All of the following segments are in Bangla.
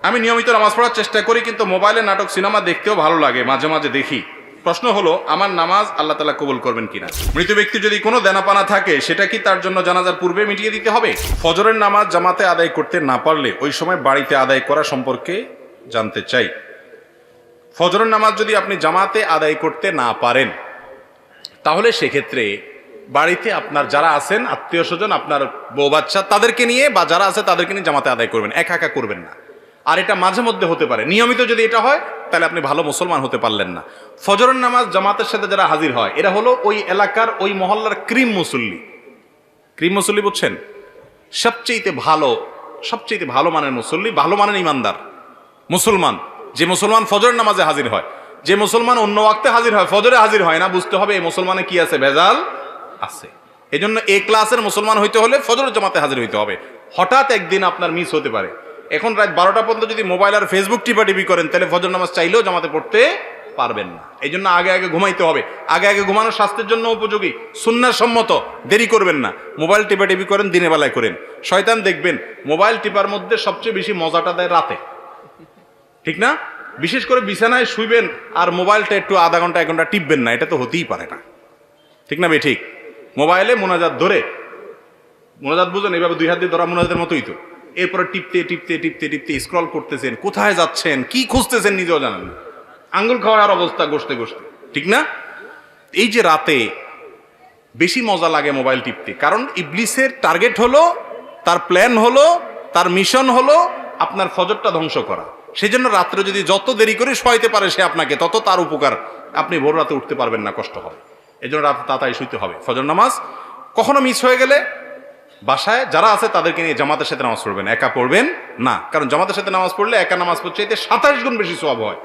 আমি নিয়মিত নামাজ পড়ার চেষ্টা করি, কিন্তু মোবাইলে নাটক সিনেমা দেখতেও ভালো লাগে, মাঝে মাঝে দেখি। প্রশ্ন হলো, আমার নামাজ আল্লাহ তাআলা কবুল করবেন কিনা? মৃত ব্যক্তি যদি কোনো দেনাপানা থাকে, সেটা কি তার জন্য জানাজার পূর্বে মিটিয়ে দিতে হবে? ফজরের নামাজ জামাতে আদায় করতে না পারলে ওই সময় বাড়িতে আদায় করা সম্পর্কে জানতে চাই। ফজরের নামাজ যদি আপনি জামাতে আদায় করতে না পারেন, তাহলে সেক্ষেত্রে বাড়িতে আপনার যারা আছেন আত্মীয় স্বজন, আপনার বউ বাচ্চা, তাদেরকে নিয়ে বা যারা আছে তাদেরকে নিয়ে জামাতে আদায় করবেন, একা একা করবেন না। আর এটা মাঝে মধ্যে হতে পারে, নিয়মিত যদি এটা হয় তাহলে আপনি ভালো মুসলমান হতে পারলেন না। ফজরের নামাজ জামাতের সাথে যারা হাজির হয়, এরা হলো ওই এলাকার ওই মহল্লার ক্রিম মুসল্লি। ক্রিম মুসল্লি বুঝছেন? সবচেয়ে ভালো মানের মুসল্লি, ভালো মানের ইমানদার মুসলমান। যে মুসলমান ফজরের নামাজে হাজির হয়, যে মুসলমান অন্য ওয়াক্তে হাজির হয়, ফজরে হাজির হয় না, বুঝতে হবে এই মুসলমানে কি আছে, ভেজাল আছে। এই জন্য এ ক্লাসের মুসলমান হইতে হলে ফজরের জামাতে হাজির হইতে হবে। হঠাৎ একদিন আপনার মিস হতে পারে, এখন রাত 12টা পর্যন্ত যদি মোবাইল আর ফেসবুক টিপাটিপি করেন, তাহলে ফজর নামাজ চাইলেও জামাতে পড়তে পারবেন না। এই জন্য আগে আগে ঘুমাইতে হবে। আগে ঘুমানো স্বাস্থ্যের জন্য উপযোগী, সুন্নাহ সম্মত। দেরি করবেন না। মোবাইল টিপাটিপি করেন, দিনের বেলায় করেন। শয়তান দেখবেন মোবাইল টিপার মধ্যে সবচেয়ে বেশি মজাটা দেয় রাতে, ঠিক না? বিশেষ করে বিছানায় শুইবেন আর মোবাইলটা একটু আধা ঘন্টা 1 ঘন্টা টিপবেন না, এটা তো হতেই পারে না, ঠিক না? ঠিক মোবাইলে মোনাজাত ধরে, মোনাজাত বুঝেন, এইভাবে 2 হাত দিয়ে ধরা মোনাজাতের মতোই তো। এরপরে টিপতে স্ক্রল করতেছেন, কোথায় যাচ্ছেন, কি খুঁজতেছেন নিজেও জানেন না, আঙ্গুল খাওয়ার অবস্থা ঘষতে, ঠিক না? এই যে রাতে বেশি মজা লাগে মোবাইল টিপতে, কারণ ইবলিসের টার্গেট হলো, তার প্ল্যান হলো, তার মিশন হলো আপনার ফজরটা ধ্বংস করা। সেজন্য রাত্রে যদি যত দেরি করে শোয়াইতে পারে সে আপনাকে, তত তার উপকার। আপনি ভোর রাতে উঠতে পারবেন না, কষ্ট হবে। এই জন্য রাতে তাড়াতাড়ি শুইতে হবে। ফজর নামাজ কখনো মিস হয়ে গেলে বাসায় যারা আছে তাদেরকে নিয়ে জামাতের সাথে নামাজ পড়বেন, একা পড়বেন না। কারণ জামাতের সাথে নামাজ পড়লে একা নামাজ পড়ছে এতে 27 গুণ বেশি সওয়াব হয়।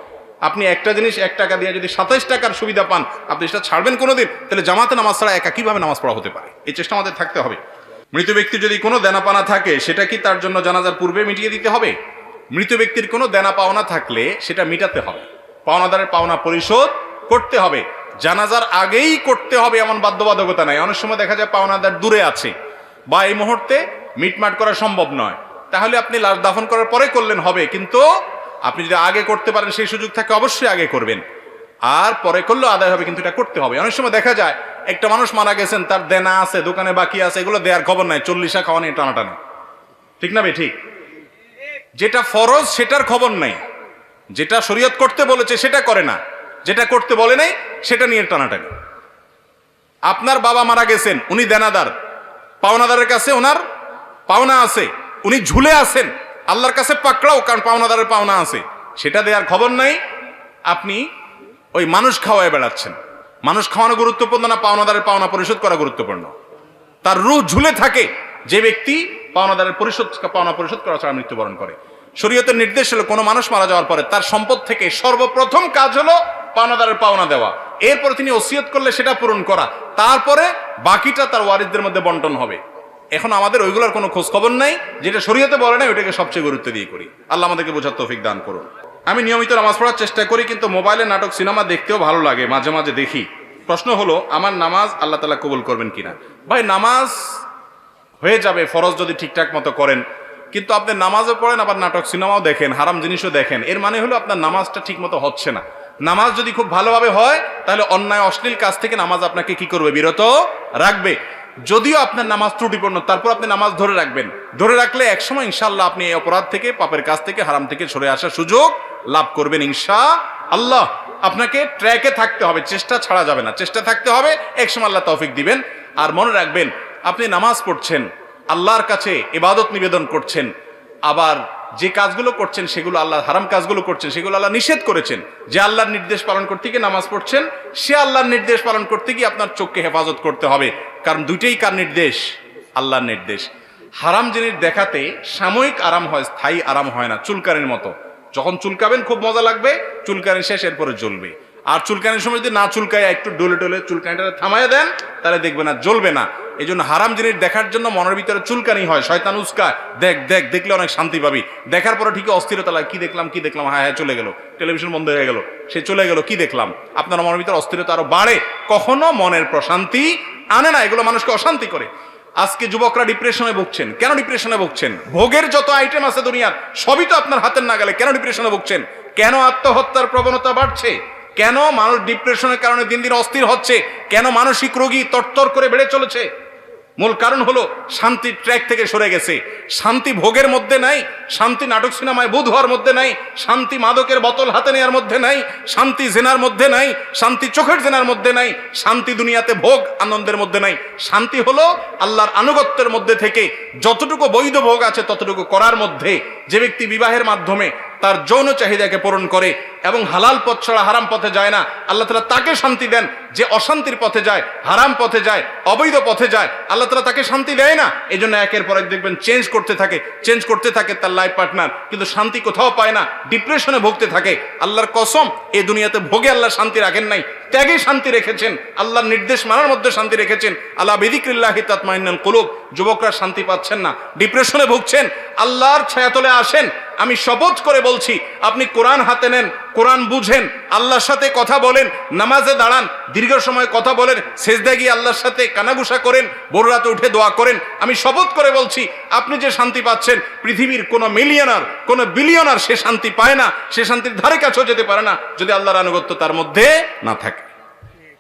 আপনি একটা জিনিস 1 টাকা দিয়ে যদি 27 টাকার সুবিধা পান, আপনি সেটা ছাড়বেন কোনোদিন? তাহলে জামাতে নামাজ ছাড়া একা কিভাবে নামাজ পড়া হতে পারে? এই চেষ্টা আমাদের থাকতে হবে। মৃত ব্যক্তি যদি কোনো দেনাপানা থাকে, সেটা কি তার জন্য জানাজার পূর্বে মিটিয়ে দিতে হবে? মৃত ব্যক্তির কোনো দেনা পাওনা থাকলে সেটা মিটাতে হবে, পাওনাদারের পাওনা পরিশোধ করতে হবে। জানাজার আগেই করতে হবে এমন বাধ্যবাধকতা নাই। অনেক সময় দেখা যায় পাওনাদার দূরে আছে বা এই মুহূর্তে মিটমাট করা সম্ভব নয়, তাহলে আপনি লাশ দাফন করার পরে করলেন হবে, কিন্তু আপনি যদি আগে করতে পারেন, সেই সুযোগ থাকে, অবশ্যই আগে করবেন। আর পরে করলেও আদায় হবে, কিন্তু এটা করতে হবে। অনেক সময় দেখা যায় একটা মানুষ মারা গেছেন, তার দেনা আছে, দোকানে বাকি আছে, এগুলো দেওয়ার খবর নাই, 40 খাওয়া নিয়ে টানাটানি, ঠিক না? ঠিক যেটা ফরজ সেটার খবর নাই, যেটা শরীয়ত করতে বলেছে সেটা করে না, যেটা করতে বলে নাই সেটা নিয়ে টানাটানি। আপনার বাবা মারা গেছেন, উনি দেনাদার, পাওনাদারের কাছে ওনার পাওনা আছে, উনি ঝুলে আছেন, আল্লাহর কাছে পাকড়াও, কারণ পাওনাদারের পাওনা আছে, সেটা দেওয়ার খবর নাই। আপনি ওই মানুষ খাওয়ায় বেড়াচ্ছেন। মানুষ খাওয়ানো গুরুত্বপূর্ণ না পাওনাদারের পাওনা পরিশোধ করা গুরুত্বপূর্ণ? তার রূহ ঝুলে থাকে যে ব্যক্তি পাওনাদারের পাওনা পরিশোধ করা ছাড়া মৃত্যুবরণ করে। শরীয়তের নির্দেশ হলো কোনো মানুষ মারা যাওয়ার পরে তার সম্পদ থেকে সর্বপ্রথম কাজ হলো পাওনাদারের পাওনা দেওয়া। এরপরে তিনি ওসিয়ত করলে সেটা পূরণ করা, তারপরে বাকিটা তার ওয়ারিসদের মধ্যে বন্টন হবে। এখন আমাদের ওইগুলোর কোনো খোঁজ খবর নাই, যেটা শরীয়তে বলে না ওইটাকে সবচেয়ে গুরুত্ব দিয়ে করি। আল্লাহ আমাদেরকে বোঝার তৌফিক দান করুন। আমি নিয়মিত নামাজ পড়ার চেষ্টা করি, কিন্তু মোবাইলে নাটক সিনেমা দেখতেও ভালো লাগে, মাঝে মাঝে দেখি। প্রশ্ন হলো, আমার নামাজ আল্লাহ তাআলা কবুল করবেন কিনা? ভাই, নামাজ হয়ে যাবে ফরজ যদি ঠিকঠাক মতো করেন, কিন্তু আপনি নামাজও পড়েন আবার নাটক সিনেমাও দেখেন, হারাম জিনিসও দেখেন, এর মানে হলো আপনার নামাজটা ঠিক মতো হচ্ছে না। নামাজ যদি খুব ভালোভাবে হয়, তাহলে অন্যায় অশ্লীল কাজ থেকে নামাজ আপনাকে কি করবে? বিরত রাখবে। যদিও আপনার নামাজ ত্রুটিপূর্ণ, তারপর আপনি নামাজ ধরে রাখবেন। ধরে রাখলে একসময় ইনশাআল্লাহ আপনি এই অপরাধ থেকে, পাপের কাজ থেকে, হারাম থেকে সরে আসার সুযোগ লাভ করবেন ইনশাআল্লাহ। আপনাকে ট্র্যাকে থাকতে হবে, চেষ্টা ছাড়া যাবে না, চেষ্টা থাকতে হবে, একসময় আল্লাহ তৌফিক দিবেন। আর মনে রাখবেন, আপনি নামাজ পড়ছেন, আল্লাহর কাছে ইবাদত নিবেদন করছেন, আবার যে কাজগুলো করছেন সেগুলো আল্লাহ, হারাম কাজগুলো করছেন সেগুলো আল্লাহ নিষেধ করেছেন। যে আল্লাহর নির্দেশ পালন করতে গিয়ে নামাজ পড়ছেন, সে আল্লাহর নির্দেশ পালন করতে গিয়ে আপনার চোখকে হেফাজত করতে হবে, কারণ দুইটাই কার নির্দেশ? আল্লাহর নির্দেশ। হারাম জিনিস দেখাতে সাময়িক আরাম হয়, স্থায়ী আরাম হয় না। চুলকানির মতো, যখন চুলকাবেন খুব মজা লাগবে, চুলকানি শেষ, এরপরে জ্বলবে। আর চুলকানির সময় যদি না চুলকায়, একটু ডলে ডলে চুলকানিটা থামাইয়া দেন, তাহলে দেখবে না, জ্বলবে না। এই জন্য হারাম জিনিস দেখার জন্য মনের ভিতরে চুলকানি হয়, শয়তান উস্কায়, দেখ দেখ, দেখলে অনেক শান্তি পাবি। দেখার পরে ঠিকই অস্থিরতা লাগে, কি দেখলাম, হ্যাঁ হ্যাঁ চলে গেল, টেলিভিশন বন্ধ হয়ে গেল, সে চলে গেল, কি দেখলাম। আপনার মনের ভিতরে অস্থিরতা আরো বাড়ে, কখনো মনের প্রশান্তি আনে না, এগুলো মানুষকে অশান্তি করে। আজকে যুবকরা ডিপ্রেশনে ভুগছেন। কেন ডিপ্রেশনে ভুগছেন? ভোগের যত আইটেম আছে দুনিয়ার সবই তো আপনার হাতের নাগালে। কেন ডিপ্রেশনে ভুগছেন? কেন আত্মহত্যার প্রবণতা বাড়ছে? কেন মানুষ ডিপ্রেশনের কারণে দিন দিন অস্থির হচ্ছে? কেন মানসিক রোগী তরতর করে বেড়ে চলেছে? মূল কারণ হলো শান্তির ট্র্যাক থেকে সরে গেছে। শান্তি ভোগের মধ্যে নাই, শান্তি নাটক সিনেমায় বুধ হওয়ার মধ্যে নাই, শান্তি মাদকের বোতল হাতে নেওয়ার মধ্যে নাই, শান্তি জেনার মধ্যে নাই, শান্তি চোখের জেনার মধ্যে নাই, শান্তি দুনিয়াতে ভোগ আনন্দের মধ্যে নাই। শান্তি হলো আল্লাহর আনুগত্যের মধ্যে থেকে যতটুকু বৈধ ভোগ আছে ততটুকু করার মধ্যে। যে ব্যক্তি বিবাহের মাধ্যমে তার যৌন চাহিদাকে পূরণ করে এবং হালাল পথ ছাড়া হারাম পথে যায় না, আল্লাহ তাআলা তাকে শান্তি দেন। যে অশান্তির পথে যায়, হারাম পথে যায়, অবৈধ পথে যায়, আল্লাহ তাআলা তাকে শান্তি দেয় না। এই জন্য একের পর এক দেখবেন চেঞ্জ করতে থাকে তার লাইফ পার্টনার, কিন্তু শান্তি কোথাও পায় না, ডিপ্রেশনে ভুগতে থাকে। আল্লাহর কসম, এই দুনিয়াতে ভোগে আল্লাহ শান্তি রাখেন নাই, ত্যাগে শান্তি রেখেছেন, আল্লাহর নির্দেশ মানার মধ্যে শান্তি রেখেছেন। আলা বিযিকরিল্লাহি তাতমাইন্নুল কুলুব। যুবকরা শান্তি পাচ্ছেন না, ডিপ্রেশনে ভুগছেন, আল্লাহর ছায়াতলে আসেন। আমি শপথ করে বলছি, আপনি কোরআন হাতে নেন, কোরআন বুঝেন, আল্লাহর সাথে কথা বলেন, নামাজে দাঁড়ান, দীর্ঘ সময় কথা বলেন, সেজদায় গিয়ে আল্লাহর সাথে কানাঘুষা করেন, ভোর রাতে উঠে দোয়া করেন। আমি শপথ করে বলছি, আপনি যে শান্তি পাচ্ছেন, পৃথিবীর কোনো মিলিয়নার, কোনো বিলিয়নার সে শান্তি পায় না, সে শান্তির ধারে কাছেও যেতে পারে না যদি আল্লাহর আনুগত্য তার মধ্যে না থাকে।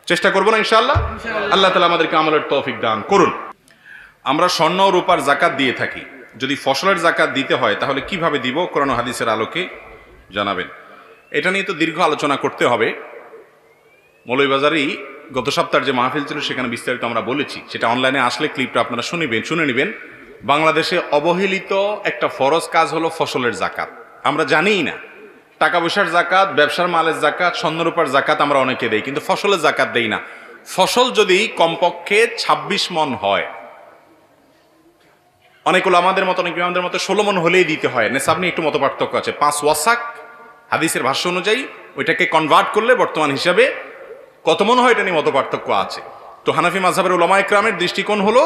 চেষ্টা করবো না ইনশাআল্লাহ? আল্লাহ তাআলা আমাদেরকে আমলের তৌফিক দান করুন। আমরা স্বর্ণ ও রূপার যাকাত দিয়ে থাকি। যদি ফসলের যাকাত দিতে হয় তাহলে কিভাবে দিব? কোরআন ও হাদিসের আলোকে জানাবেন। এটা নিয়ে তো দীর্ঘ আলোচনা করতে হবে। মৌলভীবাজারেই গত সপ্তাহের যে মাহফিল ছিল সেখানে বিস্তারিত আমরা বলেছি, সেটা অনলাইনে আসলে ক্লিপটা আপনারা শুনে নেবেন। বাংলাদেশে অবহেলিত একটা ফরজ কাজ হলো ফসলের যাকাত। আমরা জানিই না। টাকা পয়সার যাকাত, ব্যবসার মালের যাকাত, স্বর্ণরূপার যাকাত আমরা অনেকে দেই, কিন্তু ফসলের যাকাত দেই না। ফসল যদি কমপক্ষে 26 মণ হয়, অনেক আমাদের মতো, অনেক আমাদের মতো 16 মণ হলেই দিতে হয়। নেশাব নিয়ে একটু মত পার্থক্য আছে। 5 ওয়াসাক হাদিসের ভাষ্য অনুযায়ী ওইটাকে কনভার্ট করলে বর্তমান হিসাবে কত মণ হয় এটা নিয়ে মত পার্থক্য আছে। তো হানাফি মাযহাবের উলামায়ে কেরামের দৃষ্টিকোণ হলো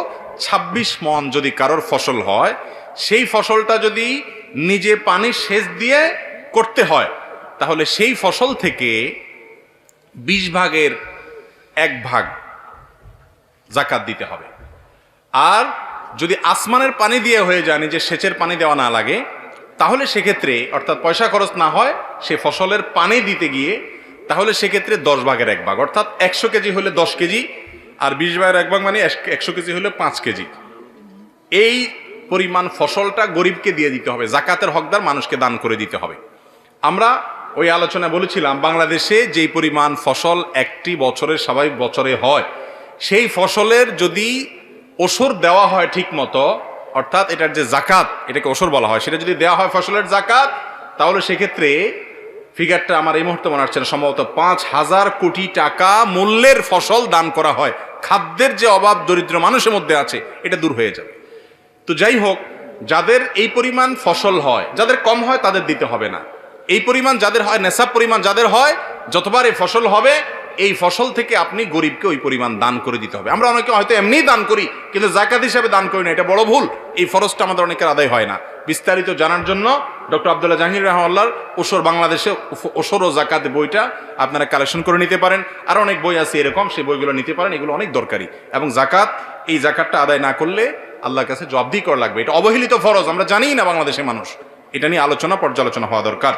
26 মণ যদি কারোর ফসল হয়, সেই ফসলটা যদি নিজে পানি সেচ দিয়ে করতে হয় তাহলে সেই ফসল থেকে 20 ভাগের 1 ভাগ যাকাত দিতে হবে। আর যদি আসমানের পানি দিয়ে হয়ে যায়, নিজে সেচের পানি দেওয়া না লাগে, তাহলে সেক্ষেত্রে অর্থাৎ পয়সা খরচ না হয় সে ফসলের পানি দিতে গিয়ে, তাহলে সেক্ষেত্রে 10 ভাগের 1 ভাগ, অর্থাৎ 100 কেজি হলে 10 কেজি, আর 20 ভাগের 1 ভাগ মানে 100 কেজি হলে 5 কেজি। এই পরিমাণ ফসলটা গরিবকে দিয়ে দিতে হবে, যাকাতের হকদার মানুষকে দান করে দিতে হবে। আমরা ওই আলোচনা বলেছিলাম, বাংলাদেশে যেই পরিমাণ ফসল একটি বছরের স্বাভাবিক বছরে হয়, সেই ফসলের যদি ওসর দেওয়া হয় ঠিক মতো, অর্থাৎ এটার যে যাকাত, এটাকে ওসর বলা হয়, সেটা যদি দেওয়া হয় ফসলের যাকাত, তাহলে সেক্ষেত্রে ফিগারটা আমার এই মুহূর্তে মনে আসছে না, সম্ভবত 5,000 কোটি টাকা মূল্যের ফসল দান করা হয়। খাদ্যের যে অভাব দরিদ্র মানুষের মধ্যে আছে এটা দূর হয়ে যাবে। তো যাই হোক, যাদের এই পরিমাণ ফসল হয়, যাদের কম হয় তাদের দিতে হবে না। এই পরিমাণ যাদের হয়, নেশাব পরিমাণ যাদের হয়, যতবার এই ফসল হবে এই ফসল থেকে আপনি গরিবকে ওই পরিমাণ দান করে দিতে হবে। আমরা অনেকে হয়তো এমনিই দান করি, কিন্তু যাকাত হিসাবে দান করি না, এটা বড় ভুল। এই ফরজটা আমাদের অনেকের আদায় হয় না। বিস্তারিত জানার জন্য ডক্টর আব্দুল্লাহ জাহাঙ্গীর রাহমাহুল্লাহর ওসর বাংলাদেশে ওসর ও যাকাত বইটা আপনারা কালেকশন করে নিতে পারেন। আর অনেক বই আছে এরকম, সেই বইগুলো নিতে পারেন, এগুলো অনেক দরকারি। এবং যাকাত, এই যাকাতটা আদায় না করলে আল্লাহর কাছে জবাবদিহি করা লাগবে। এটা অবহেলিত ফরজ, আমরা জানিই না বাংলাদেশের মানুষ। এটা নিয়ে আলোচনা, পর্যালোচনা হওয়া দরকার।